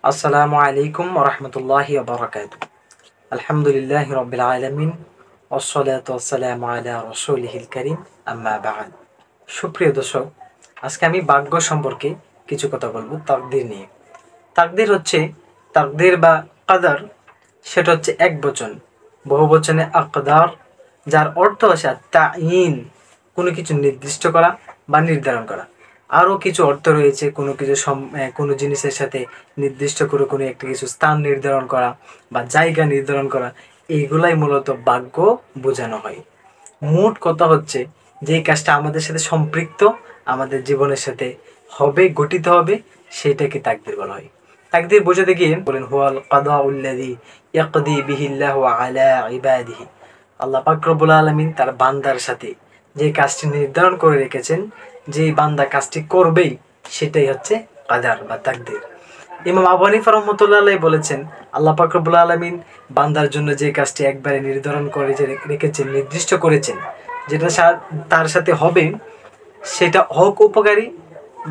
আসসালামু আলাইকুম ওয়া রাহমাতুল্লাহি ওয়া বারাকাতুহু। আলহামদুলিল্লাহি রাব্বিল আলামিন ওয়াসসালাতু ওয়াসসালামু আলা রাসূলিহিল কারীম আম্মা বা'দ। সুপ্রিয় দর্শক, আজকে আমি ভাগ্য সম্পর্কে কিছু কথা বলবো তাকদীর নিয়ে। তাকদীর হচ্ছে তাকদীর বা কদর, সেটা হচ্ছে এক বচন, বহু বচনে আকদার, যার অর্থ হচ্ছে তাইন, কোনো কিছু নির্দিষ্ট করা বা নির্ধারণ করা। আরও কিছু অর্থ রয়েছে, কোনো জিনিসের সাথে নির্দিষ্ট করে কোনো একটা কিছু স্থান নির্ধারণ করা বা জায়গা নির্ধারণ করা, এইগুলাই মূলত ভাগ্য বোঝানো হয়। মোট কথা হচ্ছে যেই কাজটা আমাদের সাথে সম্পৃক্ত, আমাদের জীবনের সাথে হবে, গঠিত হবে, সেটাকে তাকদীর বলা হয়। তাকদীর বোঝাতে গিয়ে বলেন হুয়াল কাদাউল্লাযী ইয়াকদি বিহিল্লাহু আলা ইবাদিহি। আল্লাহ পাক রব্বুল আলামিন তার বান্দার সাথে যে কাজটি নির্ধারণ করে রেখেছেন, যেই বান্দা কাজটি করবেই, সেটাই হচ্ছে কাদার বা তাকদীর। ইমাম আবু হানিফা রাহমাতুল্লাহ আলাইহি বলেছেন, আল্লাহ পাক রব্বুল আলামিন বান্দার জন্য যে কাজটি একবারে নির্ধারণ করে যে রেখেছেন, নির্দিষ্ট করেছেন, যেটা তার সাথে হবে, সেটা হোক উপকারী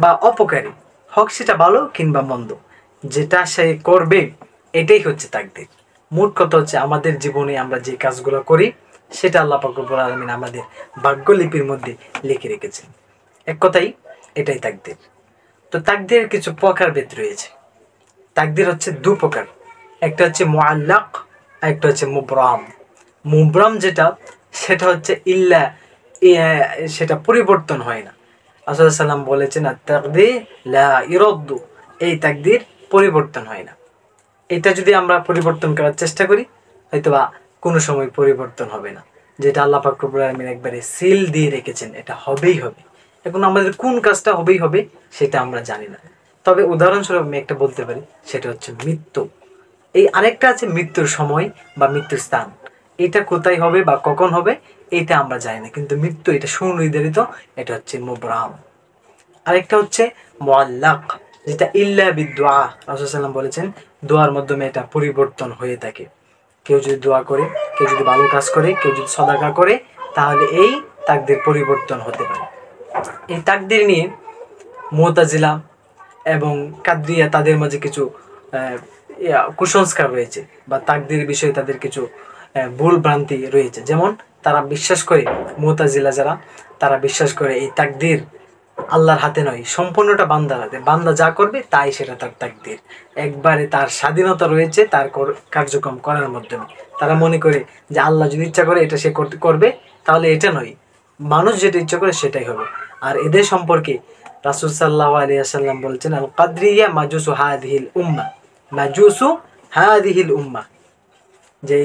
বা অপকারী, হোক সেটা ভালো কিংবা মন্দ, যেটা সে করবে এটাই হচ্ছে তাকদীর। মোট কথা হচ্ছে আমাদের জীবনে আমরা যে কাজগুলো করি, সেটা আল্লাহ পাক রব্বুল আলামিন আমাদের ভাগ্যলিপির মধ্যে লিখে রেখেছেন। এক কথাই এটাই তাকদীর। তো তাকদীরের কিছু প্রকারভেদ রয়েছে। তাকদীর হচ্ছে দু প্রকার, একটা হচ্ছে মুআল্লাক, একটা হচ্ছে মুবরাম। মুবরাম যেটা, সেটা হচ্ছে সেটা পরিবর্তন হয় না। রাসূলুল্লাহ সাল্লাম বলেছেন আত-তাকদীর লা ইরাদ্দু, এই তাকদীর পরিবর্তন হয় না। এটা যদি আমরা পরিবর্তন করার চেষ্টা করি, হয়তোবা কোনো সময় পরিবর্তন হবে না। যেটা আল্লাহ পাক রব্বুল আলামিন একবারে সিল দিয়ে রেখেছেন, এটা হবেই হবে। এখন আমাদের কোন কাজটা হবেই হবে সেটা আমরা জানি না। তবে উদাহরণস্বরূপ আমি একটা বলতে পারি, সেটা হচ্ছে মৃত্যু। এই আরেকটা আছে মৃত্যুর সময় বা মৃত্যুর স্থান, এটা কোথায় হবে বা কখন হবে এটা আমরা জানি না, কিন্তু মৃত্যু এটা সুনির্ধারিত, এটা হচ্ছে মুবরাম। আরেকটা হচ্ছে মুআল্লাক, যেটা ইল্লা বিদুআ, রাসূলুল্লাহ সাল্লাম বলেছেন দোয়ার মাধ্যমে এটা পরিবর্তন হয়ে থাকে। কেউ যদি দোয়া করে, কেউ যদি ভালো কাজ করে, কেউ যদি সাদাকা করে, তাহলে এই তাকদীর পরিবর্তন হতে পারে। এই তাকদীর নিয়ে মুতাজিলা এবং কাদরিয়া তাদের মাঝে কিছু কুসংস্কার রয়েছে, বা তাকদীর বিষয়ে তাদের কিছু ভুল ভ্রান্তি রয়েছে। যেমন তারা বিশ্বাস করে, মুতাজিলা যারা, তারা বিশ্বাস করে এই তাকদীর আল্লাহর হাতে নয়, সম্পূর্ণটা বান্দার হাতে। বান্দা যা করবে তাই সেটা তার তাকদীর, একবারে তার স্বাধীনতা রয়েছে তার কার্যক্রম করার মাধ্যমে। তারা মনে করে যে আল্লাহ যদি ইচ্ছা করে এটা সে করবে, তাহলে এটা নয়, মানুষ যেটা ইচ্ছা করে সেটাই হবে। আর এদের সম্পর্কে রাসূল সাল্লাল্লাহু আলাইহি ওয়াসাল্লাম বলছেন আল কাদরিয়া মাজুসু হাদিহিল উম্মাহ, মাজুসু হাদিহিল উম্মাহ, যে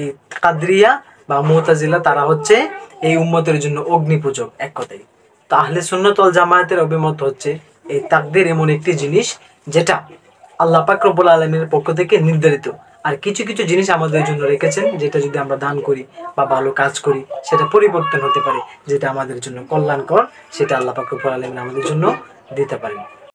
কাদরিয়া বা মুতাজিলা তারা হচ্ছে এই উম্মতের জন্য অগ্নি পূজক। এক কথায় তো আহলে সুন্নাত ওয়াল জামায়াতের অভিমত হচ্ছে এই তাকদীর এমন একটি জিনিস যেটা আল্লাহ পাক রব্বুল আলামিনের পক্ষ থেকে নির্ধারিত। আর কিছু কিছু জিনিস আমাদের জন্য রেখেছেন, যেটা যদি আমরা দান করি বা ভালো কাজ করি, সেটা পরিবর্তন হতে পারে, যেটা আমাদের জন্য কল্যাণকর, সেটা আল্লাহ পাক রব্বুল আলামিন আমাদের জন্য দিতে পারেন।